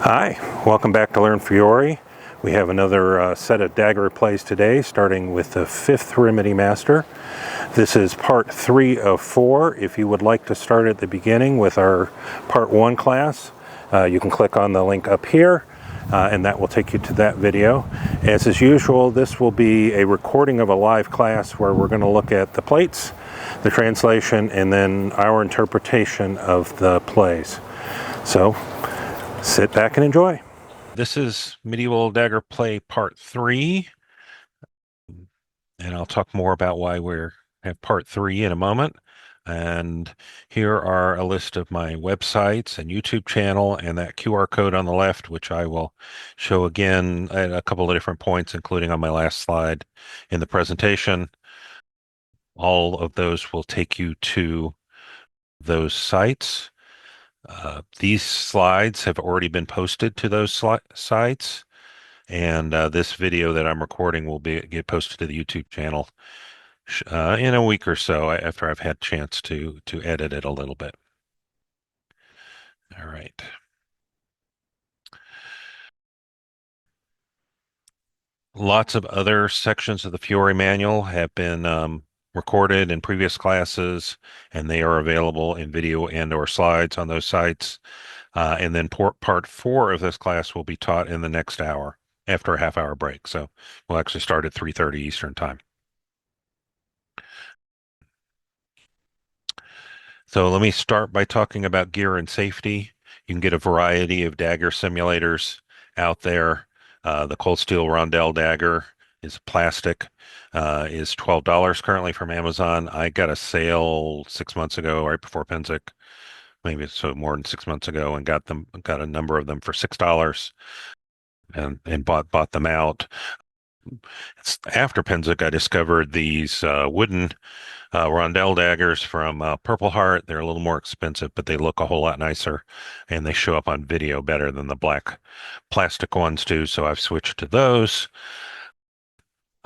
Hi, welcome back to Learn Fiore. We have another set of dagger plays today, starting with the 5th Remedy Master. This is part 3 of 4. If you would like to start at the beginning with our part 1 class, you can click on the link up here, and that will take you to that video. As is usual, this will be a recording of a live class where we're going to look at the plates, the translation, and then our interpretation of the plays. So, sit back and enjoy. This is Medieval Dagger Play Part 3, and I'll talk more about why we have Part 3 in a moment. And here are a list of my websites and YouTube channel and that QR code on the left, which I will show again at a couple of different points, including on my last slide in the presentation. All of those will take you to those sites. These slides have already been posted to those sites, and this video that I'm recording will get posted to the YouTube channel in a week or so after I've had a chance to edit it a little bit. All right. Lots of other sections of the Fiore manual have been recorded in previous classes, and they are available in video and or slides on those sites. And then part 4 of this class will be taught in the next hour after a half-hour break. So we'll actually start at 3:30 Eastern Time. So let me start by talking about gear and safety. You can get a variety of dagger simulators out there. The cold steel Rondell dagger is plastic, is $12 currently from Amazon. I got a sale 6 months ago, right before Penzic, maybe so more than 6 months ago, and got a number of them for $6 and bought them out. After Penzic, I discovered these wooden Rondell daggers from Purple Heart. They're a little more expensive, but they look a whole lot nicer, and they show up on video better than the black plastic ones do. So I've switched to those.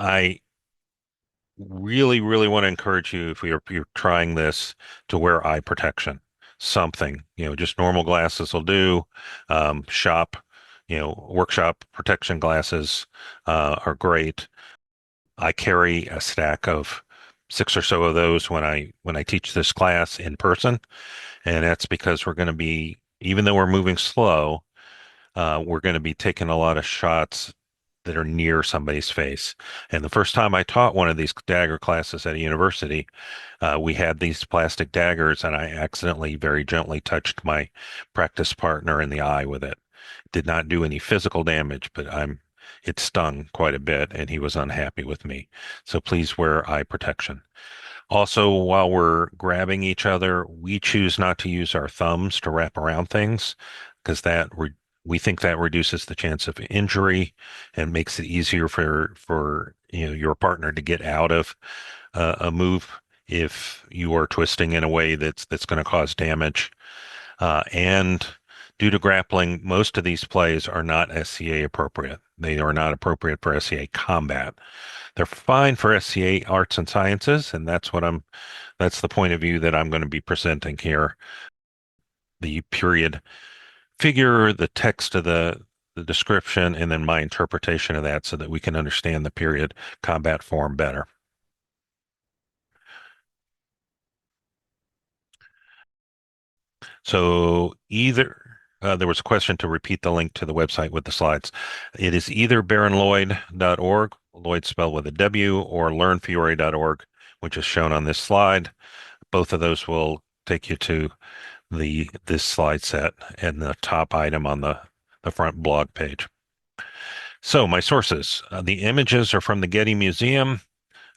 I really, really want to encourage you, if you're trying this, to wear eye protection. Something, just normal glasses will do. Workshop protection glasses are great. I carry a stack of 6 or so of those when I teach this class in person, and that's because we're going to be, even though we're moving slow, we're going to be taking a lot of shots that are near somebody's face. And the first time I taught one of these dagger classes at a university, we had these plastic daggers, and I accidentally very gently touched my practice partner in the eye with it. Did not do any physical damage, but it stung quite a bit, and he was unhappy with me. So please wear eye protection. Also, while we're grabbing each other, we choose not to use our thumbs to wrap around things, because we think that reduces the chance of injury and makes it easier for your partner to get out of a move if you are twisting in a way that's going to cause damage. And due to grappling, most of these plays are not SCA appropriate. They are not appropriate for SCA combat. They're fine for SCA arts and sciences, and that's the point of view that I'm going to be presenting here. The period figure, the text of the description, and then my interpretation of that so that we can understand the period combat form better. So there was a question to repeat the link to the website with the slides. It is either baronlloyd.org, Lloyd spelled with a W, or learnfiore.org, which is shown on this slide. Both of those will take you to this slide set and the top item on the front blog page. So my sources, the images are from the Getty Museum.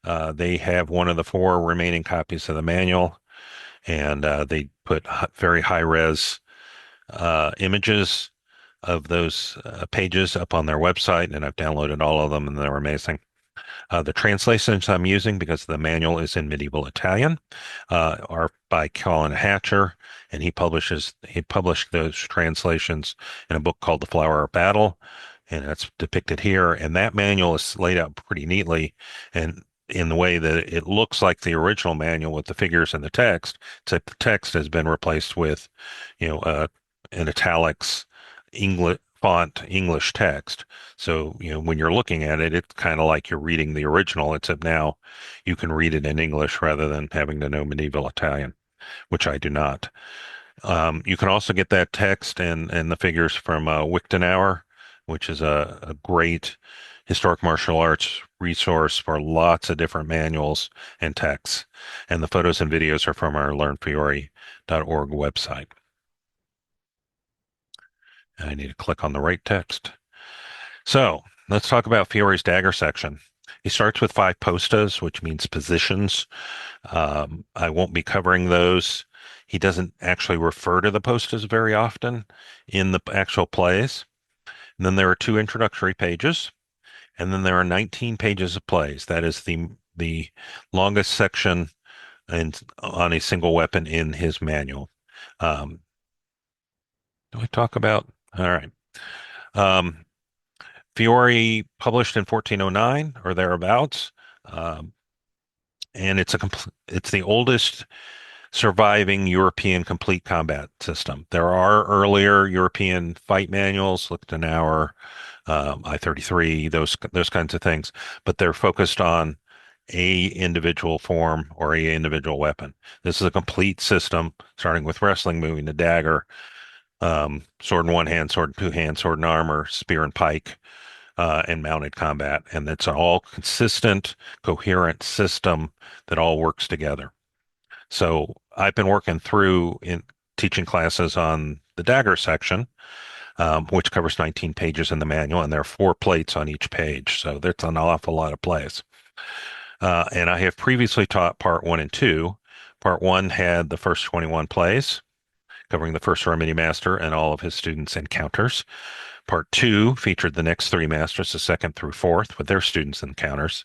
They have one of the 4 remaining copies of the manual, and they put very high-res images of those pages up on their website, and I've downloaded all of them, and they're amazing. The translations I'm using, because the manual is in medieval Italian, are by Colin Hatcher, and he published those translations in a book called The Flower of Battle, and that's depicted here. And that manual is laid out pretty neatly, and in the way that it looks like the original manual with the figures and the text, except the text has been replaced with, in italics, English font English text. So, when you're looking at it, it's kind of like you're reading the original, except now you can read it in English rather than having to know medieval Italian, which I do not. You can also get that text and the figures from Wiktenauer, which is a great historic martial arts resource for lots of different manuals and texts. And the photos and videos are from our learnfiore.org website. I need to click on the right text. So let's talk about Fiore's dagger section. He starts with 5 postas, which means positions. I won't be covering those. He doesn't actually refer to the postas very often in the actual plays. And then there are 2 introductory pages, and then there are 19 pages of plays. That is the longest section on a single weapon in his manual. Um, do I talk about? All right. Um, Fiore published in 1409 or thereabouts, um, and it's the oldest surviving European complete combat system. There are earlier European fight manuals, Lichtenauer, I-33, those kinds of things, but they're focused on a individual form or a individual weapon. This is a complete system, starting with wrestling, moving to dagger, sword in one hand, sword in two hands, sword in armor, spear and pike, and mounted combat. And it's an all consistent, coherent system that all works together. So I've been working through in teaching classes on the dagger section, which covers 19 pages in the manual, and there are 4 plates on each page. So there's an awful lot of plays. And I have previously taught part 1 and 2. Part 1 had the first 21 plays, covering the first remedy master and all of his students' encounters. Part 2 featured the next 3 masters, the second through fourth, with their students' encounters.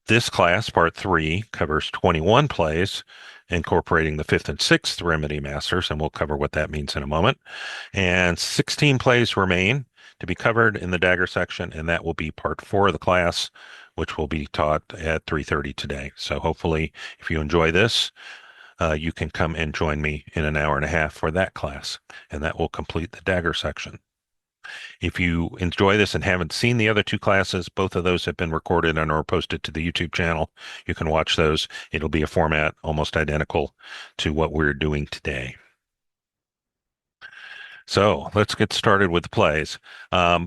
This class, part 3, covers 21 plays, incorporating the fifth and sixth remedy masters, and we'll cover what that means in a moment. And 16 plays remain to be covered in the dagger section, and that will be part 4 of the class, which will be taught at 3:30 today. So hopefully, if you enjoy this, you can come and join me in an hour and a half for that class, and that will complete the dagger section. If you enjoy this and haven't seen the other 2 classes, both of those have been recorded and are posted to the YouTube channel. You can watch those. It'll be a format almost identical to what we're doing today. So let's get started with the plays.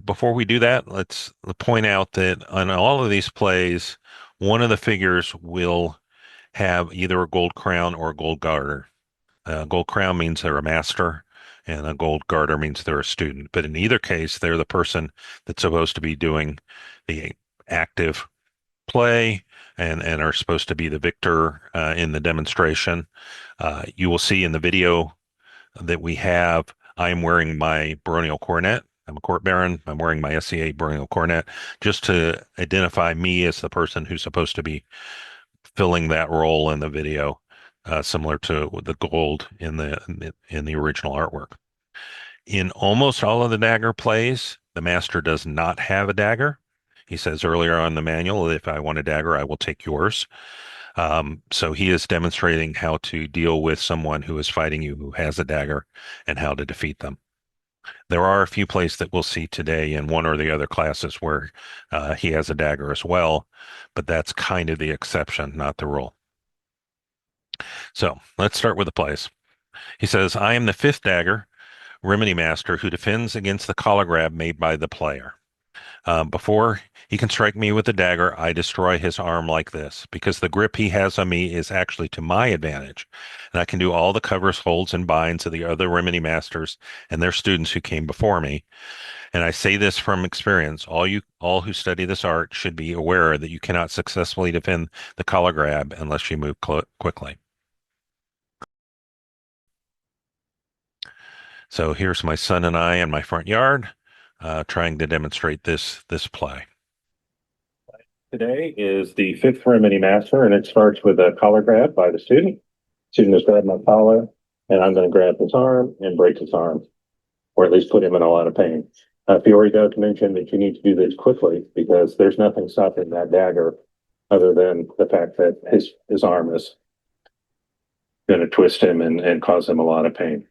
Before we do that, let's point out that on all of these plays, one of the figures will have either a gold crown or a gold garter. Gold crown means they're a master, and a gold garter means they're a student. But in either case, they're the person that's supposed to be doing the active play and are supposed to be the victor in the demonstration. You will see in the video that we have, I am wearing my baronial coronet. I'm a court baron. I'm wearing my SCA baronial coronet just to identify me as the person who's supposed to be filling that role in the video, similar to the gold in the original artwork. In almost all of the dagger plays, the master does not have a dagger. He says earlier on in the manual, if I want a dagger, I will take yours. So he is demonstrating how to deal with someone who is fighting you who has a dagger and how to defeat them. There are a few plays that we'll see today in one or the other classes where he has a dagger as well, but that's kind of the exception, not the rule. So let's start with the plays. He says, I am the 5th dagger, remedy master, who defends against the collar grab made by the player. Before he can strike me with the dagger, I destroy his arm like this, because the grip he has on me is actually to my advantage, and I can do all the covers, holds, and binds of the other remedy masters and their students who came before me. And I say this from experience: all who study this art should be aware that you cannot successfully defend the collar grab unless you move quickly. So here's my son and I in my front yard, trying to demonstrate this play. Today is the 5th remedy master, and it starts with a collar grab by the student. Student has grabbed my collar, and I'm going to grab his arm and break his arm, or at least put him in a lot of pain. Fiore does mention that you need to do this quickly because there's nothing stopping that dagger other than the fact that his arm is going to twist him and cause him a lot of pain.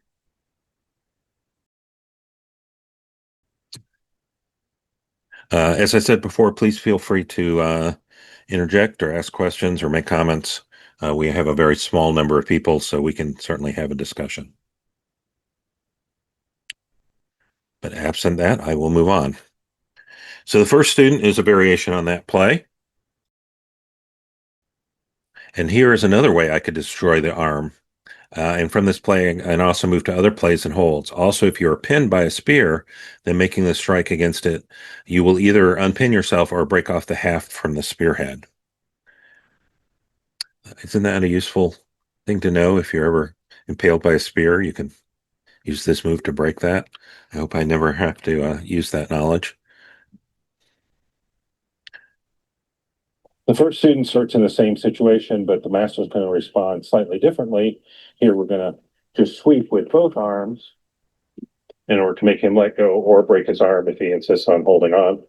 As I said before, please feel free to interject or ask questions or make comments. We have a very small number of people, so we can certainly have a discussion. But absent that, I will move on. So the first student is a variation on that play. And here is another way I could destroy the arm. And from this play, and also move to other plays and holds. Also, if you are pinned by a spear, then making the strike against it, you will either unpin yourself or break off the haft from the spearhead. Isn't that a useful thing to know? If you're ever impaled by a spear, you can use this move to break that. I hope I never have to use that knowledge. The first student starts in the same situation, but the master is going to respond slightly differently. Here, we're going to just sweep with both arms in order to make him let go or break his arm if he insists on holding on.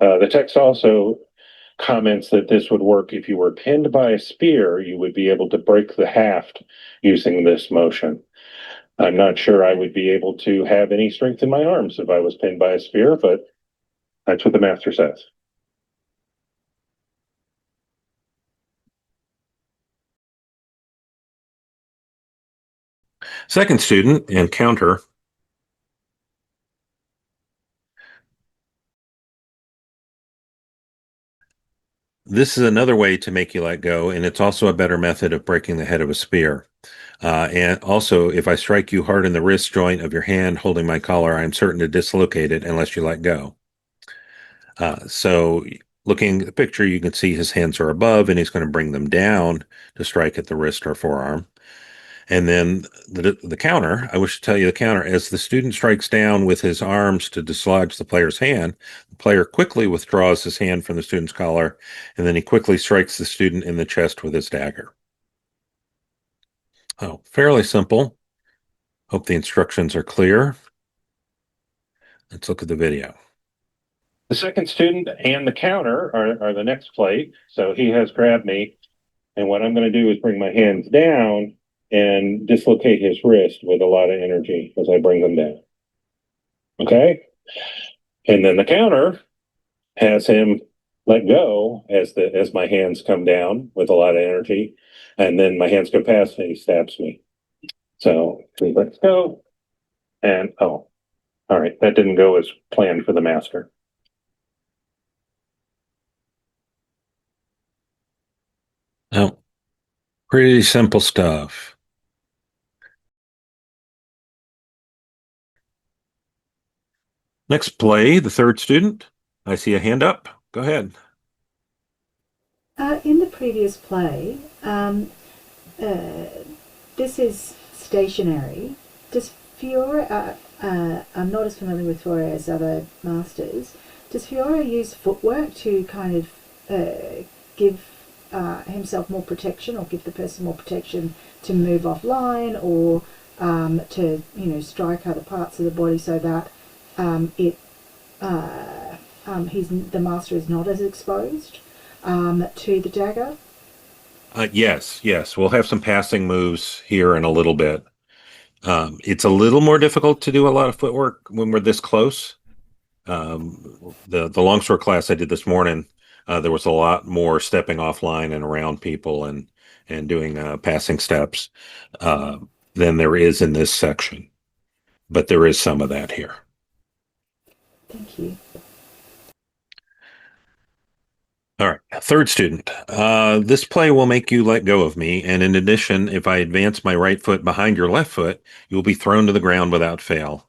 The text also comments that this would work if you were pinned by a spear, you would be able to break the haft using this motion. I'm not sure I would be able to have any strength in my arms if I was pinned by a spear, but that's what the master says. Second student, encounter. This is another way to make you let go, and it's also a better method of breaking the head of a spear. And also, if I strike you hard in the wrist joint of your hand holding my collar, I'm certain to dislocate it unless you let go. So, looking at the picture, you can see his hands are above, and he's going to bring them down to strike at the wrist or forearm. And then the counter, I wish to tell you the counter, as the student strikes down with his arms to dislodge the player's hand, the player quickly withdraws his hand from the student's collar, and then he quickly strikes the student in the chest with his dagger. Oh, fairly simple. Hope the instructions are clear. Let's look at the video. The second student and the counter are the next plate. So he has grabbed me. And what I'm going to do is bring my hands down and dislocate his wrist with a lot of energy as I bring them down. Okay. And then the counter has him let go as my hands come down with a lot of energy. And then my hands go past and he stabs me. So he lets go. And oh, all right. That didn't go as planned for the master. Oh, pretty simple stuff. Next play, the third student. I see a hand up. Go ahead. In the previous play, this is stationary. Does Fiore, I'm not as familiar with Fiore as other masters, does Fiore use footwork to kind of give himself more protection or give the person more protection to move offline or to, strike other parts of the body so that it the master is not as exposed to the dagger? Yes, yes. We'll have some passing moves here in a little bit. It's a little more difficult to do a lot of footwork when we're this close. The longsword class I did this morning, there was a lot more stepping offline and around people and doing passing steps uh, than there is in this section. But there is some of that here. Thank you. All right, third student. This play will make you let go of me, and in addition, if I advance my right foot behind your left foot, you will be thrown to the ground without fail.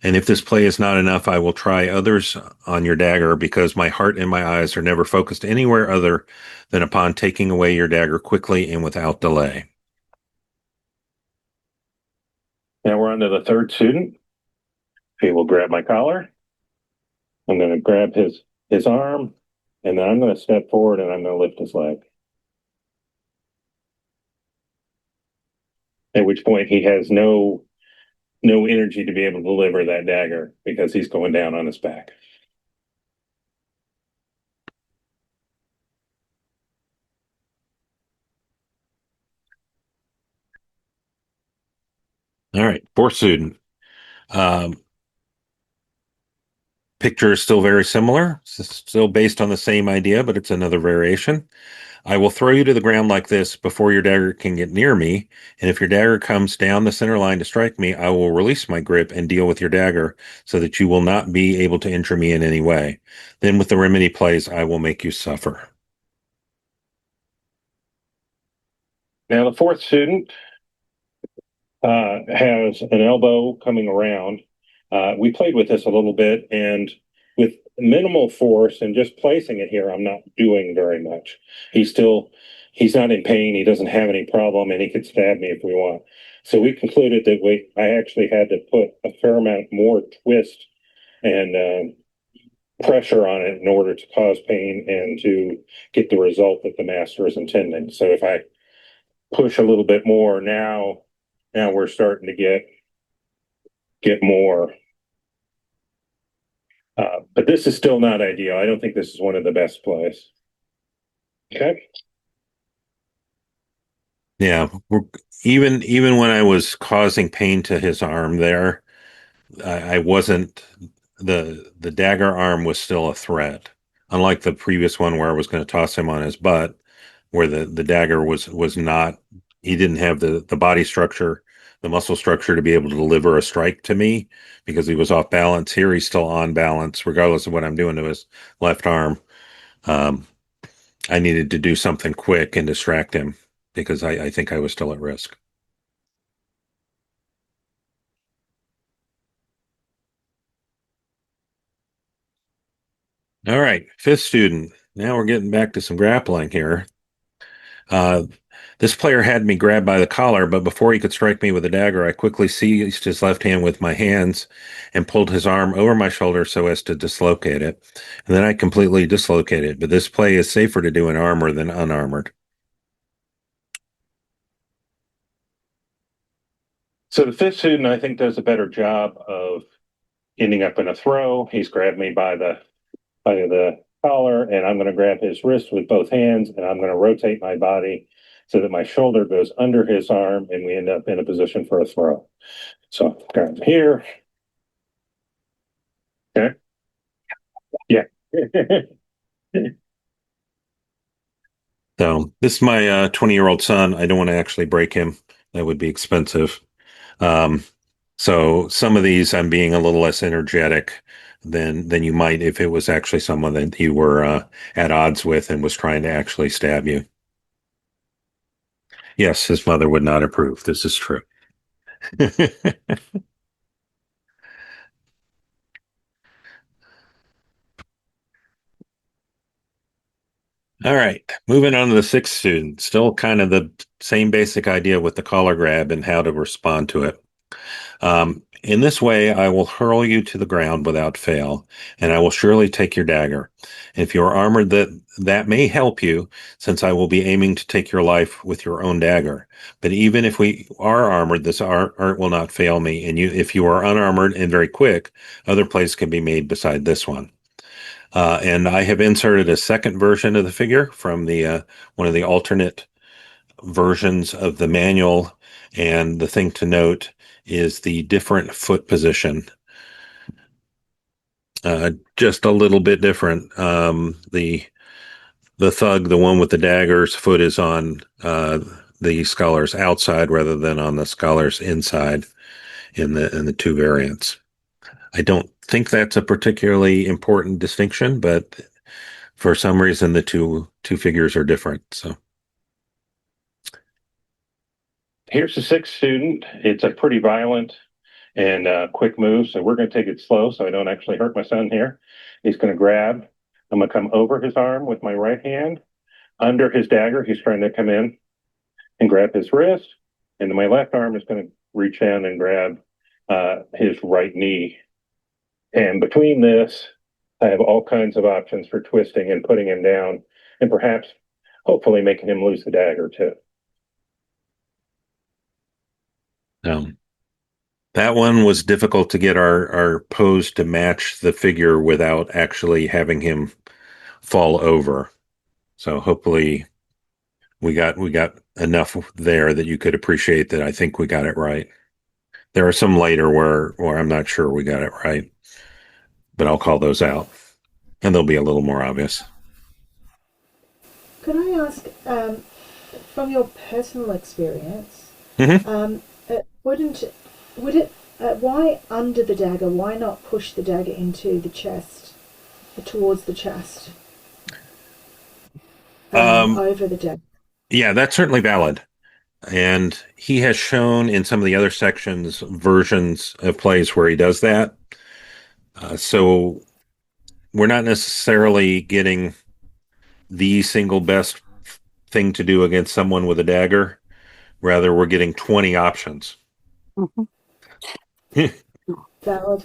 And if this play is not enough, I will try others on your dagger because my heart and my eyes are never focused anywhere other than upon taking away your dagger quickly and without delay. Now we're on to the third student. He will grab my collar. I'm going to grab his arm, and then I'm going to step forward and I'm going to lift his leg. At which point he has no energy to be able to deliver that dagger because he's going down on his back. All right, fourth student. Um, picture is still very similar. It's still based on the same idea, but it's another variation. I will throw you to the ground like this before your dagger can get near me, and if your dagger comes down the center line to strike me, I will release my grip and deal with your dagger so that you will not be able to injure me in any way. Then with the remedy plays, I will make you suffer. Now, the fourth student has an elbow coming around. We played with this a little bit, and with minimal force and just placing it here, I'm not doing very much. He's not in pain. He doesn't have any problem, and he could stab me if we want. So we concluded that I actually had to put a fair amount more twist and pressure on it in order to cause pain and to get the result that the master is intending. So if I push a little bit more now we're starting to get more. But this is still not ideal. I don't think this is one of the best plays. Okay. Yeah, even when I was causing pain to his arm there, I wasn't the dagger arm was still a threat. Unlike the previous one where I was going to toss him on his butt, where the dagger was not, he didn't have the body structure, the muscle structure to be able to deliver a strike to me because he was off balance. Here he's still on balance, regardless of what I'm doing to his left arm. Um, I needed to do something quick and distract him because I think I was still at risk. All right, fifth student. Now we're getting back to some grappling here. Uh, this player had me grabbed by the collar, but before he could strike me with a dagger, I quickly seized his left hand with my hands and pulled his arm over my shoulder so as to dislocate it. And then I completely dislocated it. But this play is safer to do in armor than unarmored. So the fifth student, I think, does a better job of ending up in a throw. He's grabbed me by the collar, and I'm going to grab his wrist with both hands, and I'm going to rotate my body so that my shoulder goes under his arm, and we end up in a position for a throw. So grab here. Okay. Yeah. So this is my 20-year-old son. I don't want to actually break him. That would be expensive. Um, so some of these I'm being a little less energetic than you might if it was actually someone that you were at odds with and was trying to actually stab you. Yes, his mother would not approve. This is true. All right, moving on to the sixth student. Still kind of the same basic idea with the collar grab and how to respond to it. In this way, I will hurl you to the ground without fail, and I will surely take your dagger. If you are armored, that may help you, since I will be aiming to take your life with your own dagger. But even if we are armored, this art will not fail me. And if you are unarmored and very quick, other plays can be made beside this one. And I have inserted a second version of the figure from the one of the alternate versions of the manual. And the thing to note is the different foot position. Just a little bit different. The thug, the one with the daggers, foot is on the scholar's outside rather than on the scholar's inside in the two variants. I don't think that's a particularly important distinction, but for some reason the two figures are different. So Here's the sixth student. It's a pretty violent and quick move, so we're going to take it slow so I don't actually hurt my son here. He's going to grab. I'm going to come over his arm with my right hand, under his dagger. He's trying to come in and grab his wrist, and my left arm is going to reach in and grab his right knee. And between this, I have all kinds of options for twisting and putting him down, and perhaps, hopefully, making him lose the dagger too. that one was difficult to get our pose to match the figure without actually having him fall over. So hopefully we got enough there that you could appreciate that I think we got it right. There are some later where I'm not sure we got it right. but I'll call those out, and they'll be a little more obvious. Could I ask, from your personal experience, Hmm. wouldn't would it? Why under the dagger? Why not push the dagger into the chest, towards the chest, Um, over the dagger? yeah, that's certainly valid. And he has shown in some of the other sections versions of plays where he does that. So we're not necessarily getting the single best thing to do against someone with a dagger. Rather, we're getting 20 options. Mhm. Valid.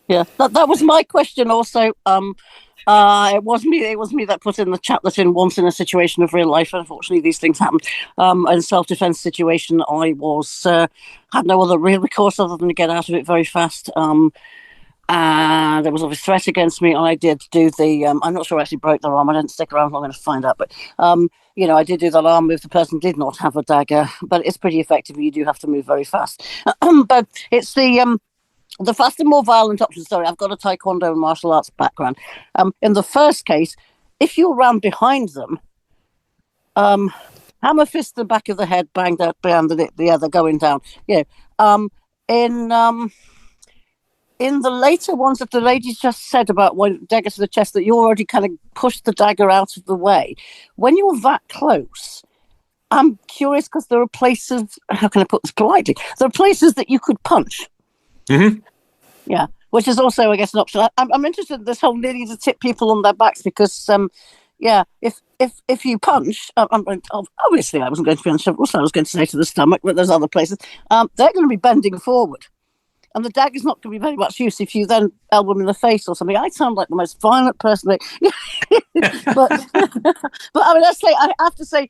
Yeah, that was my question also. It was me that put in the chat that in once in a situation of real life, unfortunately, these things happen. In self-defense situation, I was had no other real recourse other than to get out of it very fast. And there was a threat against me. I did do the. I'm not sure I actually broke their arm. I didn't stick around long enough to find out, but I did do that arm move. The person did not have a dagger, but it's pretty effective. You do have to move very fast. But it's the faster, more violent option. Sorry, I've got a taekwondo and martial arts background. In the first case, if you're around behind them, um, hammer fist the back of the head, bang that behind the other going down. Yeah. In in the later ones that the ladies just said about when dagger to the chest, that you already kind of pushed the dagger out of the way. When you're that close, I'm curious because there are places. How can I put this politely? There are places that you could punch. Hmm. Yeah, which is also, I guess, an option. I'm interested in this whole needing to tip people on their backs because, yeah, if you punch, obviously I wasn't going to be on several, so I was going to say to the stomach, but there's other places. They're going to be bending forward, and the dagger's not going to be very much use if you then elbow them in the face or something. I sound like the most violent person, but but I mean, I have to say,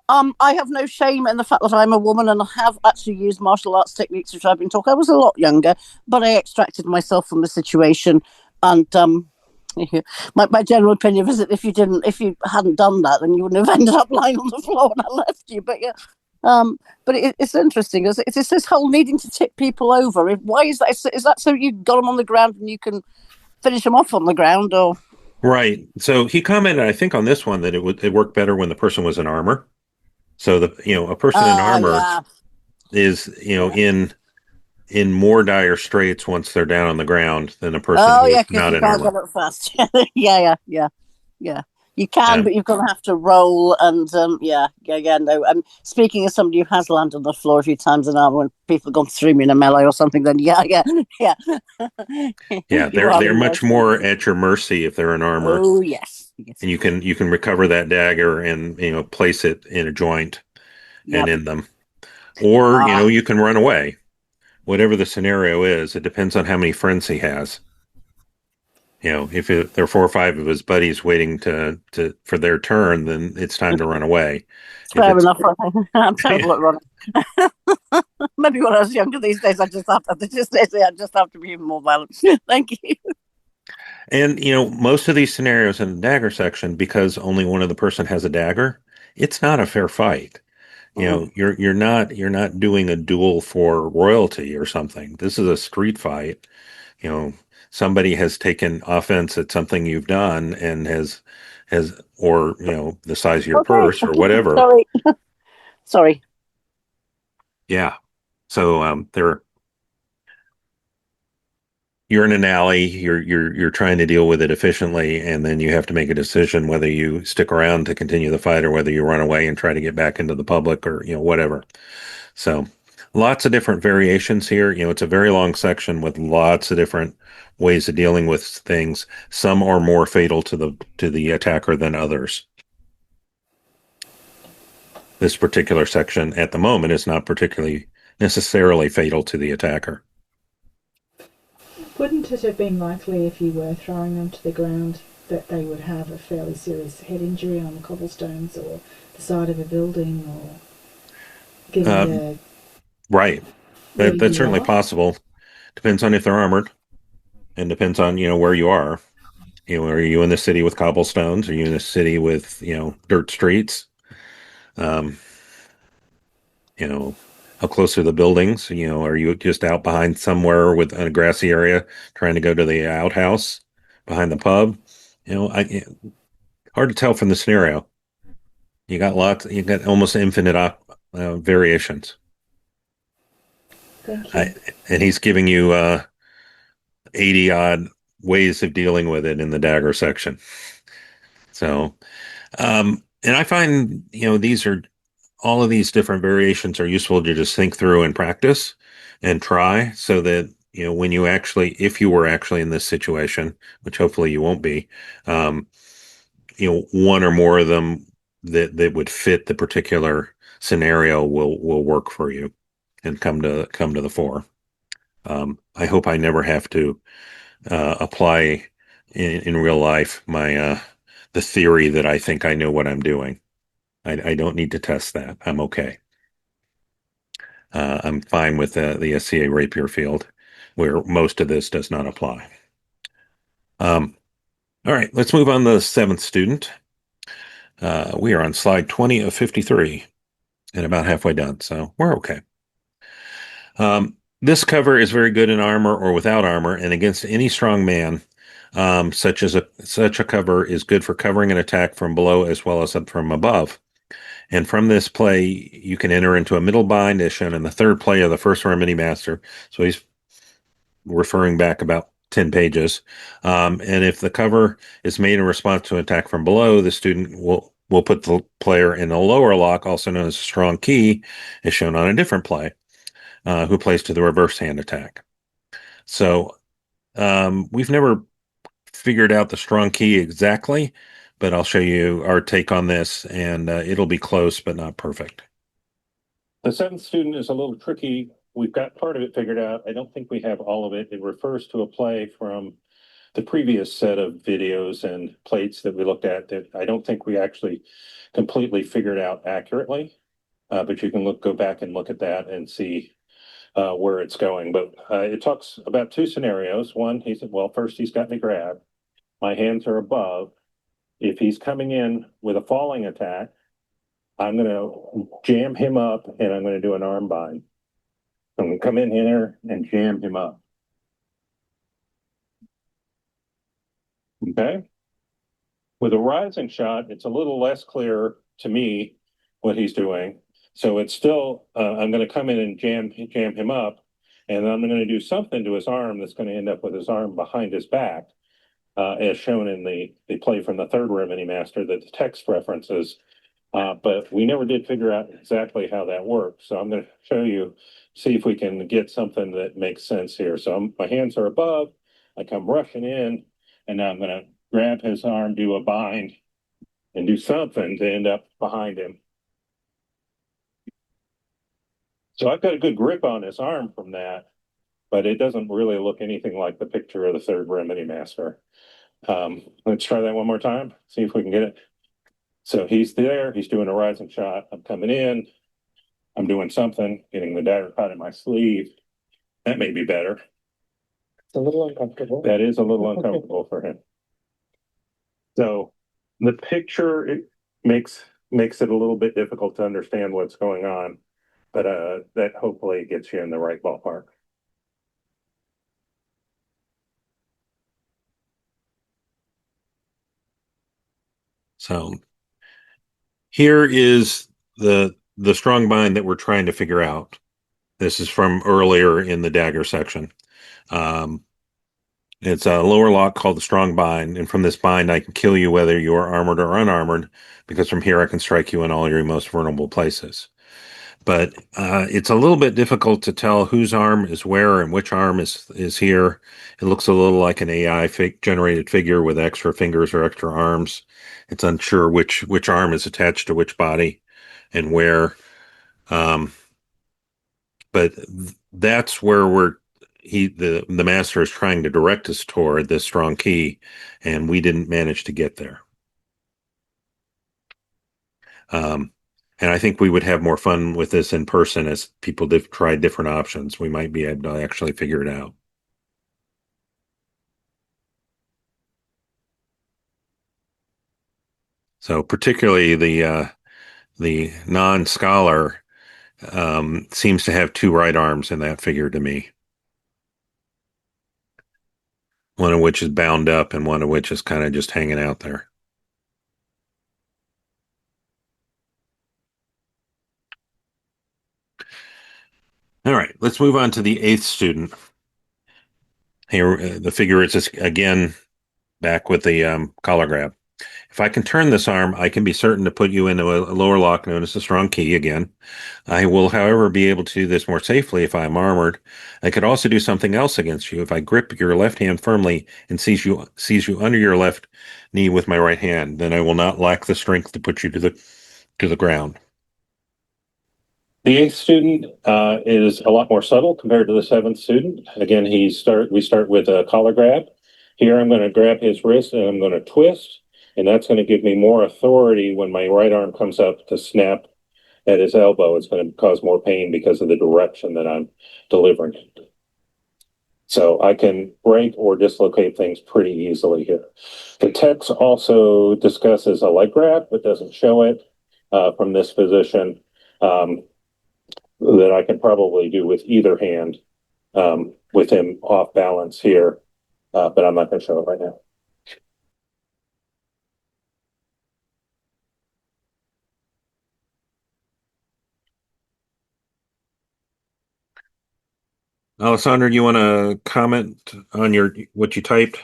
I have no shame in the fact that I'm a woman and I have actually used martial arts techniques which I've been taught. I was a lot younger, but I extracted myself from the situation. And my general opinion is that if you hadn't done that, then you wouldn't have ended up lying on the floor when I left you. But yeah, but it's interesting. It's this whole needing to tip people over. Why is that? Is that so you got them on the ground and you can finish them off on the ground, or? Right. So he commented, I think, on this one that it worked better when the person was in armor. So a person in armor Yeah, is yeah. in more dire straits once they're down on the ground than a person Oh who yeah, is because not you in can't armor. get up fast. Yeah. You can, Yeah. but you're going to have to roll. And yeah. No. Speaking as somebody who has landed on the floor a few times an hour when people have gone through me in a melee or something, then yeah. Yeah, You are they're in much those more things. at your mercy if they're in armor, Oh yes. and you can recover that dagger and place it in a joint and Yep. in them, or Ah, you can run away. Whatever the scenario is, it depends on how many friends he has. If there are four or five of his buddies waiting to for their turn, then it's time to run away. If fair it's enough. I'm terrible at running. Maybe when I was younger. These days, I just have to be even more violent. Thank you. and most of these scenarios in the dagger section, because only one of the person has a dagger, it's not a fair fight. Mm. You're not doing a duel for royalty or something. This is a street fight. You know, somebody has taken offense at something you've done and has or the size of your Okay. purse or whatever. Sorry. Sorry. Yeah. So you're in an alley, you're trying to deal with it efficiently, and then you have to make a decision whether you stick around to continue the fight or whether you run away and try to get back into the public or whatever. So lots of different variations here. It's a very long section with lots of different ways of dealing with things. Some are more fatal to the attacker than others. This particular section at the moment is not particularly necessarily fatal to the attacker. Wouldn't it have been likely if you were throwing them to the ground that they would have a fairly serious head injury on the cobblestones or the side of a building, or given Um, the right. where That's you certainly are? possible. Depends on if they're armored and depends on, where you are. Are you in the city with cobblestones? Are you in the city with, dirt streets? Um, you know, How close are the buildings? Are you just out behind somewhere with a grassy area trying to go to the outhouse behind the pub? Hard to tell from the scenario. You got almost infinite variations. Thank I, you. and he's giving you 80 odd ways of dealing with it in the dagger section. So, and I find, all of these different variations are useful to just think through and practice and try so that, when you actually, if you were actually in this situation, which hopefully you won't be, um, one or more of them that would fit the particular scenario will work for you and come to the fore. I hope I never have to apply in real life my the theory that I think I know what I'm doing. I don't need to test that. I'm okay. I'm fine with the SCA rapier field, where most of this does not apply. All right, let's move on to the seventh student. We are on slide 20 of 53 and about halfway done, so we're okay. This cover is very good in armor or without armor, and against any strong man. Such a cover is good for covering an attack from below as well as from above. And from this play, you can enter into a middle bind as shown in the third play of the first Remedy Master. So he's referring back about 10 pages. And if the cover is made in response to an attack from below, the student will put the player in a lower lock, also known as a strong key, as shown on a different play, who plays to the reverse hand attack. So we've never figured out the strong key exactly, but I'll show you our take on this, and it'll be close but not perfect. The seventh student is a little tricky. We've got part of it figured out. I don't think we have all of it. It refers to a play from the previous set of videos and plates that we looked at that I don't think we actually completely figured out accurately. But you can go back and look at that and see where it's going. But it talks about two scenarios. One, he said, well, first he's got me grabbed. My hands are above. If he's coming in with a falling attack, I'm going to jam him up and I'm going to do an arm bind. I'm going to come in here and jam him up. Okay. With a rising shot, it's a little less clear to me what he's doing. So it's still, I'm going to come in and jam him up, and I'm going to do something to his arm that's going to end up with his arm behind his back, as shown in the play from the third Remedy Master that the text references. But we never did figure out exactly how that works. So I'm going to show you, see if we can get something that makes sense here. So my hands are above, I come rushing in, and now I'm going to grab his arm, do a bind, and do something to end up behind him. So I've got a good grip on his arm from that, but it doesn't really look anything like the picture of the third Remedy Master. Let's try that one more time, see if we can get it. So he's there, he's doing a rising shot. I'm coming in, I'm doing something, getting the dagger caught in my sleeve. That may be better. It's a little uncomfortable. That is a little uncomfortable for him. So the picture makes it a little bit difficult to understand what's going on, but that hopefully gets you in the right ballpark. So here is the strong bind that we're trying to figure out. This is from earlier in the dagger section. It's a lower lock called the strong bind, and from this bind I can kill you whether you are armored or unarmored, because from here I can strike you in all your most vulnerable places. But it's a little bit difficult to tell whose arm is where and which arm is here. It looks a little like an AI generated figure with extra fingers or extra arms. It's unsure which arm is attached to which body and where. But that's where the master is trying to direct us toward this strong key, and we didn't manage to get there. And I think we would have more fun with this in person as people try different options. We might be able to actually figure it out. So particularly the non-scholar seems to have two right arms in that figure to me. One of which is bound up and one of which is kind of just hanging out there. All right, let's move on to the eighth student. Here, the figure is just, again, back with the collar grab. If I can turn this arm, I can be certain to put you into a lower lock known as a strong key again. I will, however, be able to do this more safely if I am armored. I could also do something else against you. If I grip your left hand firmly and seize you under your left knee with my right hand, then I will not lack the strength to put you to the ground. The eighth student is a lot more subtle compared to the seventh student. Again, we start with a collar grab. Here I'm going to grab his wrist and I'm going to twist, and that's going to give me more authority when my right arm comes up to snap at his elbow. It's going to cause more pain because of the direction that I'm delivering it. So I can break or dislocate things pretty easily here. The text also discusses a leg grab, but doesn't show it from this position. That I can probably do with either hand with him off balance here, but I'm not going to show it right now. Alessandra, you want to comment on what you typed?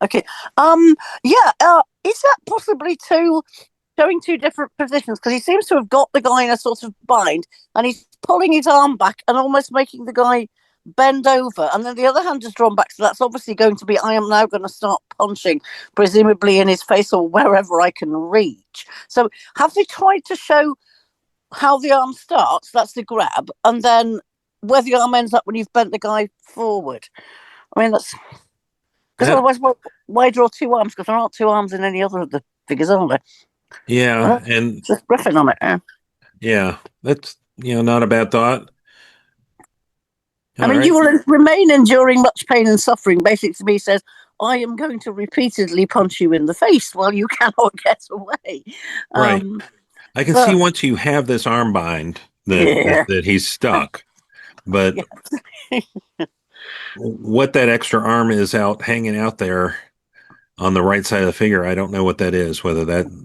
Okay. Yeah. Is that possibly showing two different positions? Because he seems to have got the guy in a sort of bind, and he's pulling his arm back and almost making the guy bend over, and then the other hand is drawn back. So that's obviously going to be, I am now going to start punching, presumably in his face or wherever I can reach. So have they tried to show how the arm starts? That's the grab, and then where the arm ends up when you've bent the guy forward. I mean, that's because That, otherwise, why draw two arms? Because there aren't two arms in any other of the figures, are there? yeah, and Just riffing on it. Yeah. yeah, that's not a bad thought. I All mean, right, you will remain enduring much pain and suffering. Basically, to me, says, I am going to repeatedly punch you in the face while you cannot get away. right. Um, I can see but once you have this arm bind yeah, that he's stuck, but yeah, what that extra arm is out hanging out there on the right side of the figure, I don't know what that is. Whether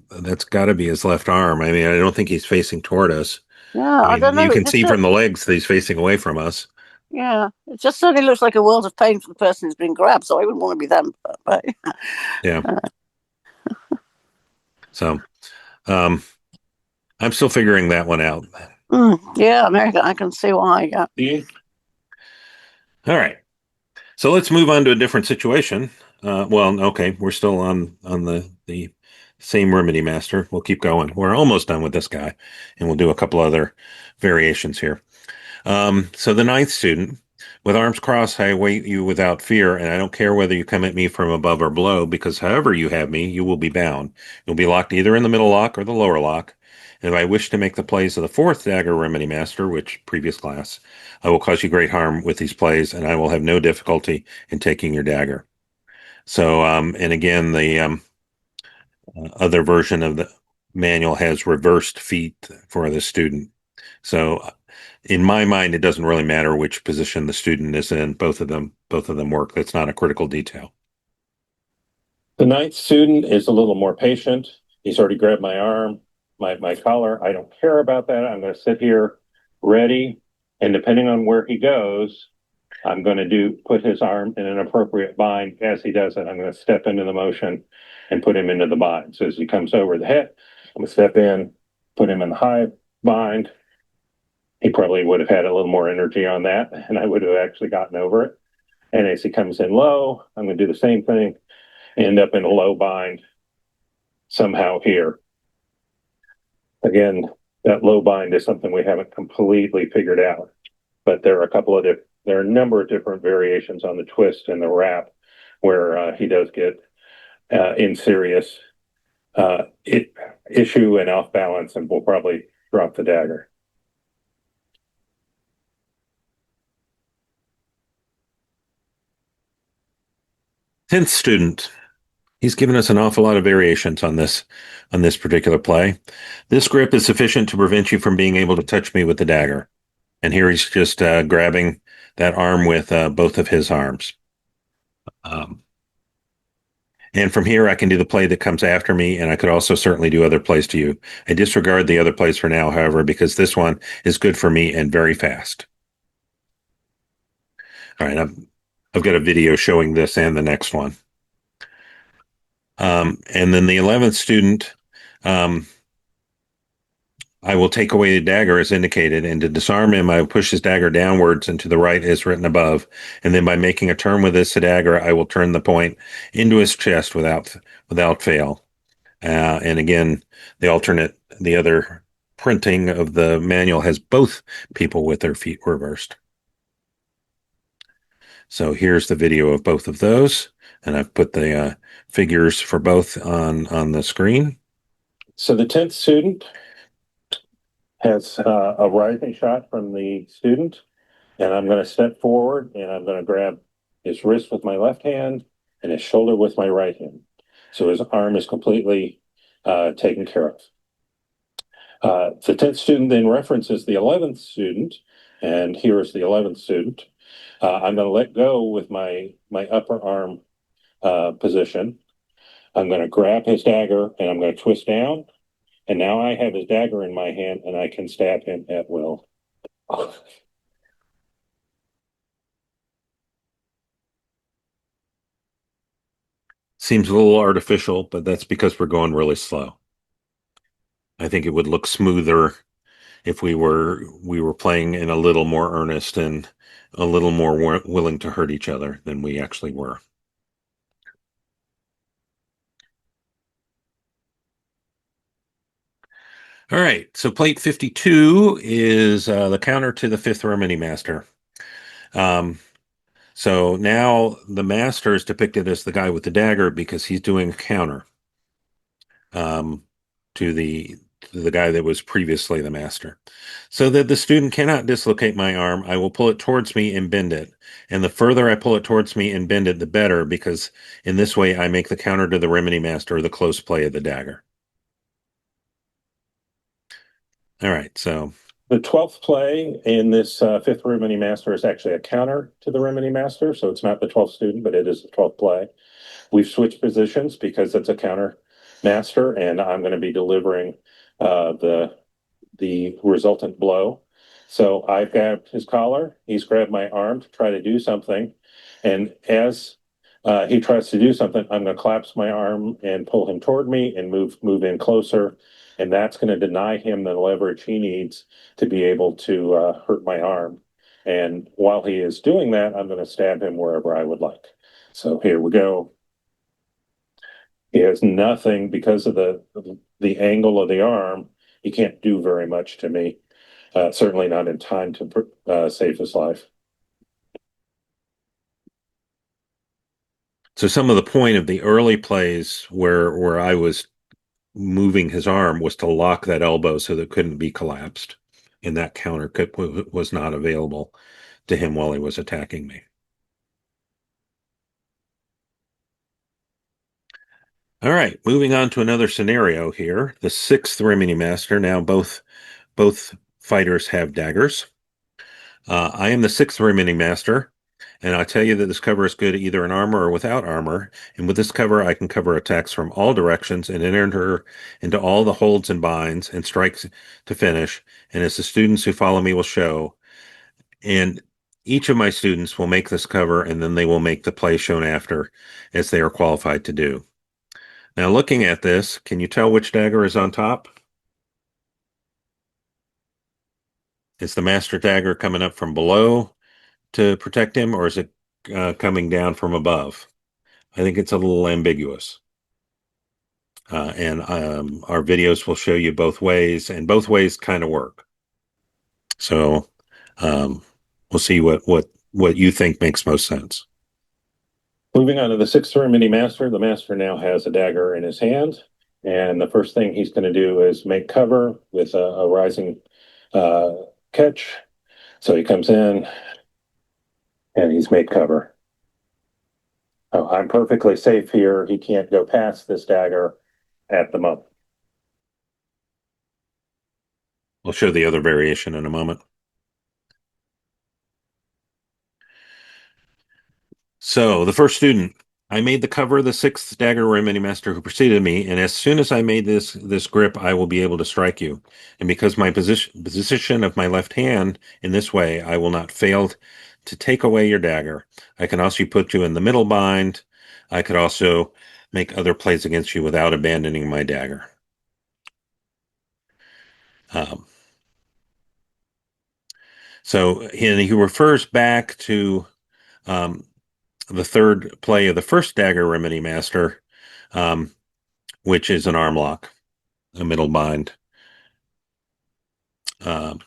that's got to be his left arm. I mean, I don't think he's facing toward us. yeah. I I mean, don't you know. It can just, see from the legs that he's facing away from us. yeah, it just certainly looks like a world of pain for the person who's been grabbed. So I wouldn't want to be them. But Yeah. So, um, I'm still figuring that one out. yeah, America, I can see why. Yeah. The All right. So let's move on to a different situation. Well, okay, we're still on the same remedy master. We'll keep going. We're almost done with this guy, and we'll do a couple other variations here. So the ninth student, with arms crossed, I await you without fear, and I don't care whether you come at me from above or below, because however you have me, you will be bound. You'll be locked either in the middle lock or the lower lock. And if I wish to make the plays of the fourth dagger remedy master, which previous class, I will cause you great harm with these plays, and I will have no difficulty in taking your dagger. So, and again, the other version of the manual has reversed feet for the student. So in my mind, it doesn't really matter which position the student is in. Both of them work. That's not a critical detail. ninth student is a little more patient. He's already grabbed my arm, my collar. I don't care about that. I'm going to sit here ready, and depending on where he goes, I'm going to put his arm in an appropriate bind. As he does it, I'm going to step into the motion and put him into the bind. So as he comes over the head, I'm going to step in, put him in the high bind. He probably would have had a little more energy on that, and I would have actually gotten over it. And as he comes in low, I'm going to do the same thing, end up in a low bind somehow here. Again, that low bind is something we haven't completely figured out, but there are a number of different variations on the twist and the wrap where he does get in serious issue and off balance, and will probably drop the dagger. Tenth student. He's given us an awful lot of variations on this particular play. This grip is sufficient to prevent you from being able to touch me with the dagger. And here he's just grabbing that arm with both of his arms. And from here, I can do the play that comes after me, and I could also certainly do other plays to you. I disregard the other plays for now, however, because this one is good for me and very fast. All right, I've got a video showing this and the next one. And then the 11th student, I will take away the dagger as indicated, and to disarm him, I will push his dagger downwards and to the right as written above. And then by making a turn with this dagger, I will turn the point into his chest without fail. And again, the other printing of the manual has both people with their feet reversed. So here's the video of both of those, and I've put the figures for both on the screen. So the 10th student has a rising shot from the student, and I'm going to step forward and I'm going to grab his wrist with my left hand and his shoulder with my right hand. So his arm is completely taken care of. The 10th student then references the 11th student, and here is the 11th student. I'm going to let go with my upper arm position. I'm going to grab his dagger and I'm going to twist down. And now I have his dagger in my hand and I can stab him at will. Seems a little artificial, but that's because we're going really slow. I think it would look smoother if we were playing in a little more earnest and a little more willing to hurt each other than we actually were. All right, so plate 52 is the counter to the fifth Remedy Master. So now the master is depicted as the guy with the dagger because he's doing a counter to the guy that was previously the master. So that the student cannot dislocate my arm, I will pull it towards me and bend it. And the further I pull it towards me and bend it, the better, because in this way I make the counter to the Remedy Master the close play of the dagger. All right, so the 12th play in this fifth Remedy Master is actually a counter to the Remedy Master. So it's not the 12th student, but it is the 12th play. We've switched positions because it's a counter master, and I'm going to be delivering the resultant blow. So I've grabbed his collar. He's grabbed my arm to try to do something. And as he tries to do something, I'm going to collapse my arm and pull him toward me and move in closer. And that's going to deny him the leverage he needs to be able to hurt my arm. And while he is doing that, I'm going to stab him wherever I would like. So here we go. He has nothing because of the angle of the arm. He can't do very much to me. Certainly not in time to save his life. So some of the point of the early plays where I was moving his arm was to lock that elbow so that it couldn't be collapsed, and that counter was not available to him while he was attacking me. All right, moving on to another scenario here. The sixth Remedy Master. Now both fighters have daggers. I am the sixth Remedy Master, and I tell you that this cover is good either in armor or without armor. And with this cover, I can cover attacks from all directions and enter into all the holds and binds and strikes to finish. And as the students who follow me will show, and each of my students will make this cover, and then they will make the play shown after, as they are qualified to do. Now, looking at this, can you tell which dagger is on top? Is the master dagger coming up from below to protect him, or is it coming down from above? I think it's a little ambiguous. And our videos will show you both ways, and both ways kind of work. So we'll see what you think makes most sense. Moving on to the sixth Remedy Master, the Master now has a dagger in his hand. And the first thing he's going to do is make cover with a rising catch. So he comes in and he's made cover. Oh, I'm perfectly safe here. He can't go past this dagger at the moment. We'll show the other variation in a moment. So the first student, I made the cover of the sixth dagger remedy master who preceded me, and as soon as I made this grip, I will be able to strike you. And because my position of my left hand in this way, I will not fail to take away your dagger. I can also put you in the middle bind. I could also make other plays against you without abandoning my dagger. Um, so he refers back to um, the third play of the first dagger remedy master, um, which is an arm lock, a middle bind. Um,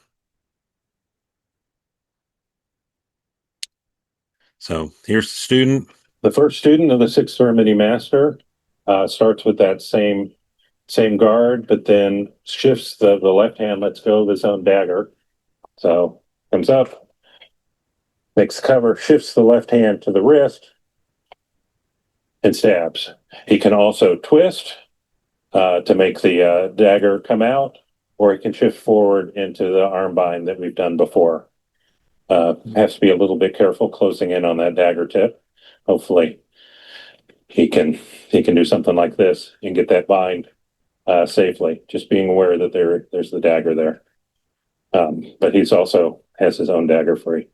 so here's the student. The first student of the sixth remedy master starts with that same guard, but then shifts the left hand, lets go of his own dagger. So comes up, makes cover, shifts the left hand to the wrist, and stabs. He can also twist to make the dagger come out, or he can shift forward into the arm bind that we've done before. Has to be a little bit careful closing in on that dagger tip. Hopefully he can do something like this and get that bind safely. Just being aware that there's the dagger there. But he's also has his own dagger free.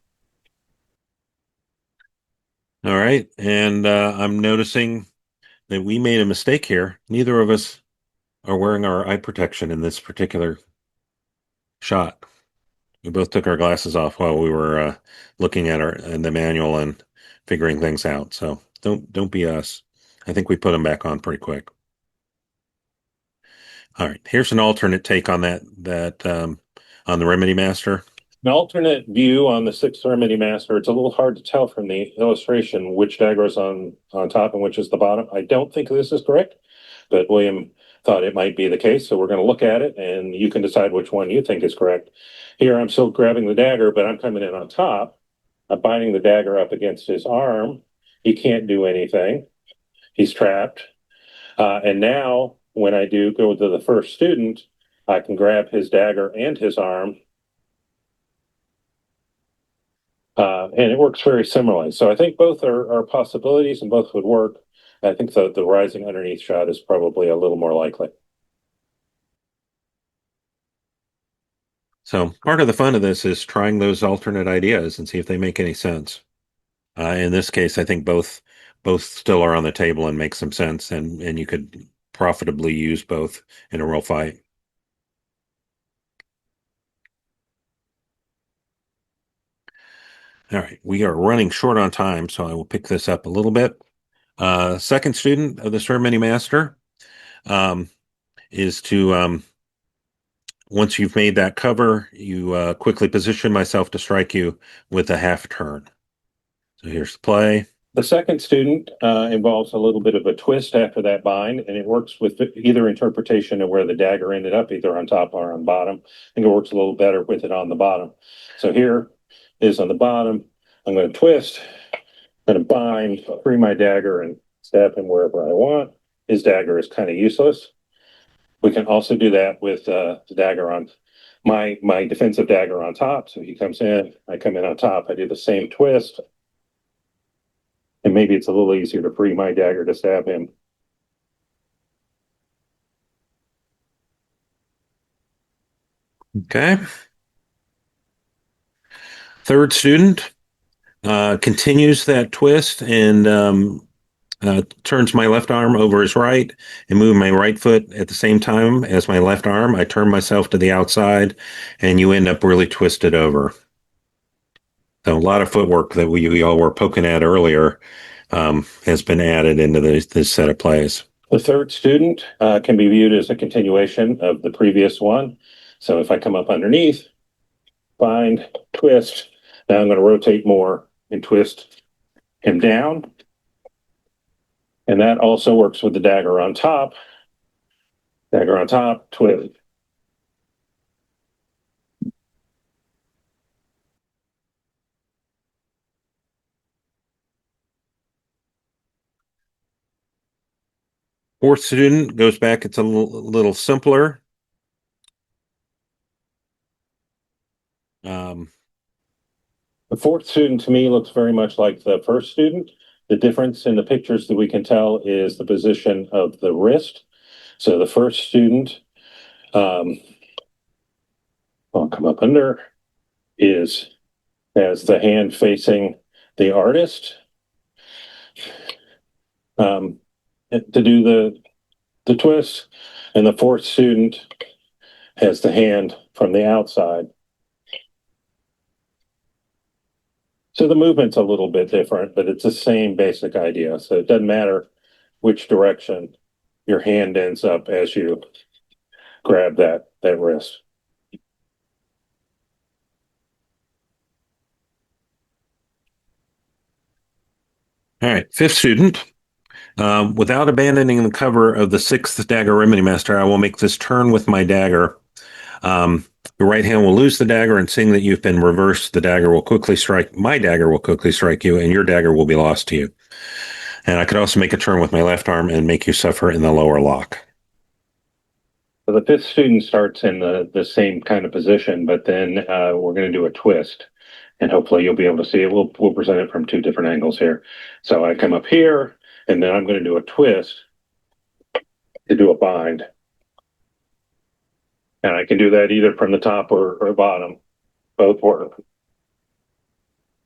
All right. And I'm noticing that we made a mistake here. Neither of us are wearing our eye protection in this particular shot. We both took our glasses off while we were looking at the manual and figuring things out. So don't be us. I think we put them back on pretty quick. All right, here's an alternate take on that on the Remedy Master. An alternate view on the sixth remedy master. It's a little hard to tell from the illustration which dagger is on top and which is the bottom. I don't think this is correct, but William thought it might be the case. So we're going to look at it and you can decide which one you think is correct. Here I'm still grabbing the dagger, but I'm coming in on top. I'm binding the dagger up against his arm. He can't do anything. He's trapped. And now when I do go to the first student, I can grab his dagger and his arm. And it works very similarly. So I think both are possibilities and both would work. I think the rising underneath shot is probably a little more likely. So part of the fun of this is trying those alternate ideas and see if they make any sense. In this case, I think both still are on the table and make some sense, and you could profitably use both in a real fight. All right, we are running short on time, so I will pick this up a little bit. Second student of the Ceremony Master is to once you've made that cover, you quickly position myself to strike you with a half turn. So here's the play. The second student involves a little bit of a twist after that bind, and it works with either interpretation of where the dagger ended up, either on top or on bottom. I think it works a little better with it on the bottom. So here is on the bottom. I'm going to twist, I'm going to bind, free my dagger, and stab him wherever I want. His dagger is kind of useless. We can also do that with the dagger on my defensive dagger on top. So he comes in, I come in on top, I do the same twist. And maybe it's a little easier to free my dagger to stab him. Okay. Third student continues that twist and turns my left arm over his right and move my right foot at the same time as my left arm. I turn myself to the outside, and you end up really twisted over. So a lot of footwork that we all were poking at earlier has been added into this set of plays. The third student can be viewed as a continuation of the previous one. So if I come up underneath, bind, twist, now I'm going to rotate more and twist him down. And that also works with the dagger on top. Dagger on top, twist. Fourth student goes back. It's a little simpler. The fourth student to me looks very much like the first student. The difference in the pictures that we can tell is the position of the wrist. So the first student, I'll come up under, has the hand facing the artist to do the twist, and the fourth student has the hand from the outside. So the movement's a little bit different, but it's the same basic idea. So it doesn't matter which direction your hand ends up as you grab that wrist. All right, fifth student. Without abandoning the cover of the sixth dagger remedy master, I will make this turn with my dagger. Your right hand will lose the dagger, and seeing that you've been reversed, the dagger will quickly strike. My dagger will quickly strike you, and your dagger will be lost to you. And I could also make a turn with my left arm and make you suffer in the lower lock. So the fifth student starts in the same kind of position, but then we're going to do a twist, and hopefully you'll be able to see it. We'll present it from two different angles here. So I come up here, and then I'm going to do a twist to do a bind. And I can do that either from the top or bottom. Both work.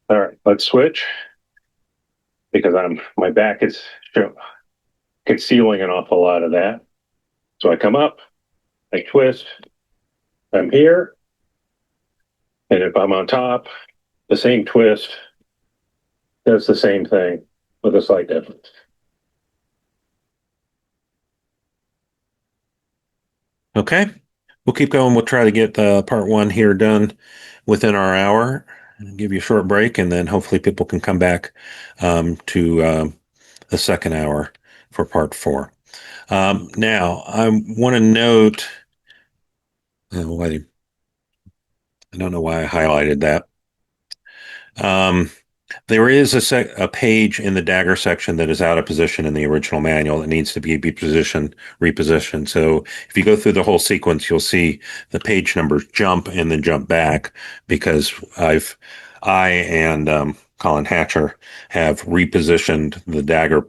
All right, let's switch because my back is concealing an awful lot of that. So I come up, I twist, I'm here, and if I'm on top, the same twist does the same thing with a slight difference. Okay, we'll keep going. We'll try to get part one here done within our hour. Give you a short break, and then hopefully people can come back to the second hour for part four. Now, I want to note, I don't know why I highlighted that. There is a page in the dagger section that is out of position in the original manual that needs to be repositioned. So if you go through the whole sequence, you'll see the page numbers jump and then jump back because I and Colin Hatcher have repositioned the dagger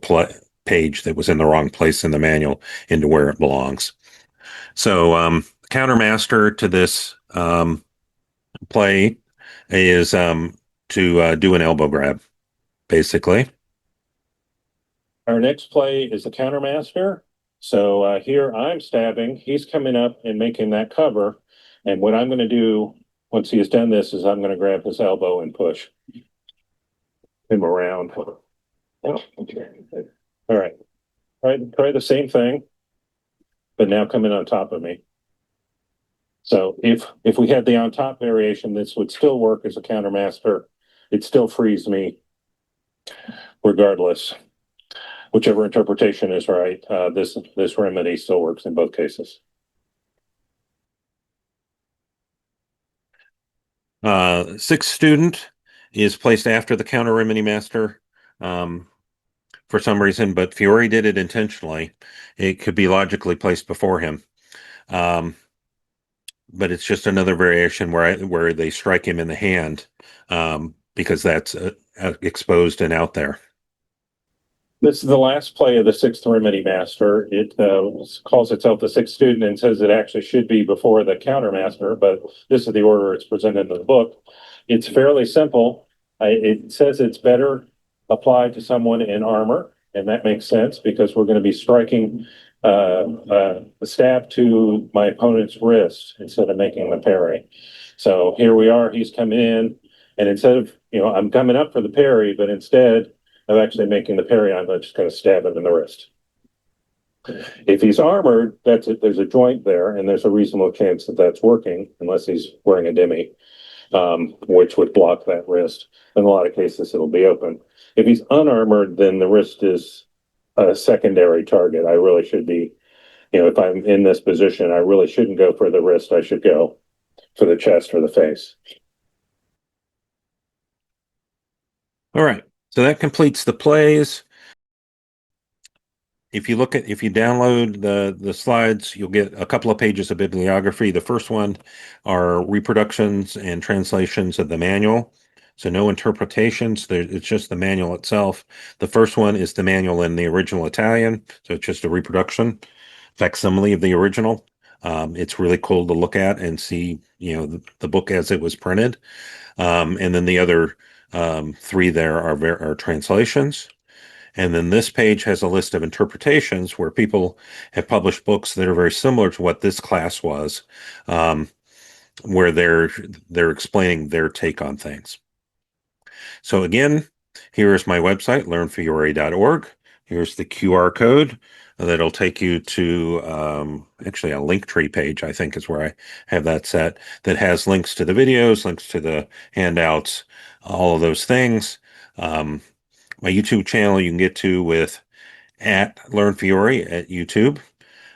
page that was in the wrong place in the manual into where it belongs. So countermaster to this play is to do an elbow grab, basically. Our next play is the countermaster. So here I'm stabbing. He's coming up and making that cover. And what I'm going to do once he has done this is I'm going to grab his elbow and push him around. Oh, okay. All right. Try the same thing, but now coming on top of me. So if we had the on top variation, this would still work as a countermaster. It still frees me regardless. Whichever interpretation is right, this remedy still works in both cases. Sixth student is placed after the counter remedy master for some reason, but Fiore did it intentionally. It could be logically placed before him. But it's just another variation where they strike him in the hand because that's exposed and out there. This is the last play of the sixth remedy master. It calls itself the sixth student and says it actually should be before the countermaster, but this is the order it's presented in the book. It's fairly simple. It says it's better applied to someone in armor, and that makes sense because we're going to be striking a stab to my opponent's wrist instead of making the parry. So here we are. He's coming in, and instead of, I'm coming up for the parry, but instead of actually making the parry, I'm just going to stab him in the wrist. If he's armored, that's it. There's a joint there, and there's a reasonable chance that that's working, unless he's wearing a demi, which would block that wrist. In a lot of cases, it'll be open. If he's unarmored, then the wrist is a secondary target. I really should be, if I'm in this position, I really shouldn't go for the wrist. I should go for the chest or the face. All right. So that completes the plays. if you download the slides, you'll get a couple of pages of bibliography. The first one are reproductions and translations of the manual. So no interpretations. It's just the manual itself. The first one is the manual in the original Italian. So it's just a reproduction, facsimile of the original. It's really cool to look at and see, the book as it was printed. And then the other three there are translations. And then this page has a list of interpretations where people have published books that are very similar to what this class was, where they're explaining their take on things. So again, here is my website, learnfiore.org. Here's the QR code that'll take you to actually a Linktree page, I think is where I have that set, that has links to the videos, links to the handouts, all of those things. My YouTube channel you can get to with at Learn Fiore at YouTube.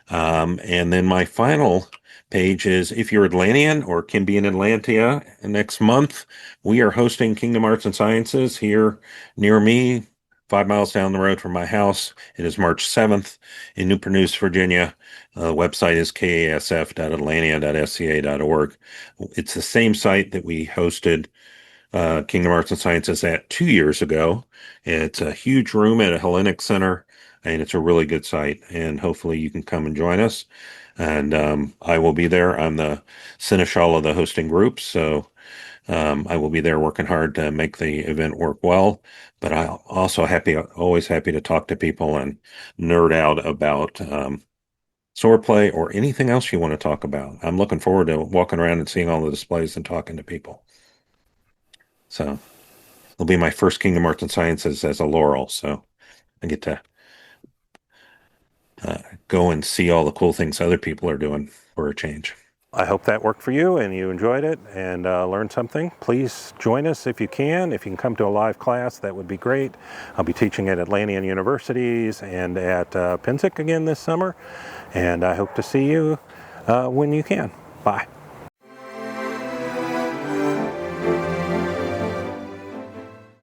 And then my final page is if you're Atlantean or can be in Atlantia next month, we are hosting Kingdom Arts and Sciences here near me, 5 miles down the road from my house. It is March 7th in Newport News, Virginia. The website is kasf.atlantia.sca.org. It's the same site that we hosted Kingdom Arts and Sciences at 2 years ago. It's a huge room at a Hellenic Center, and it's a really good site. And hopefully you can come and join us. And I will be there. I'm the seneschal of the hosting group, so I will be there working hard to make the event work well. But I'm also always happy to talk to people and nerd out about swordplay or anything else you want to talk about. I'm looking forward to walking around and seeing all the displays and talking to people. So it'll be my first Kingdom Arts and Sciences as a Laurel, so I get to go and see all the cool things other people are doing for a change. I hope that worked for you and you enjoyed it and learned something. Please join us if you can. If you can come to a live class, that would be great. I'll be teaching at Atlantean universities and at Pensick again this summer, and I hope to see you when you can. Bye.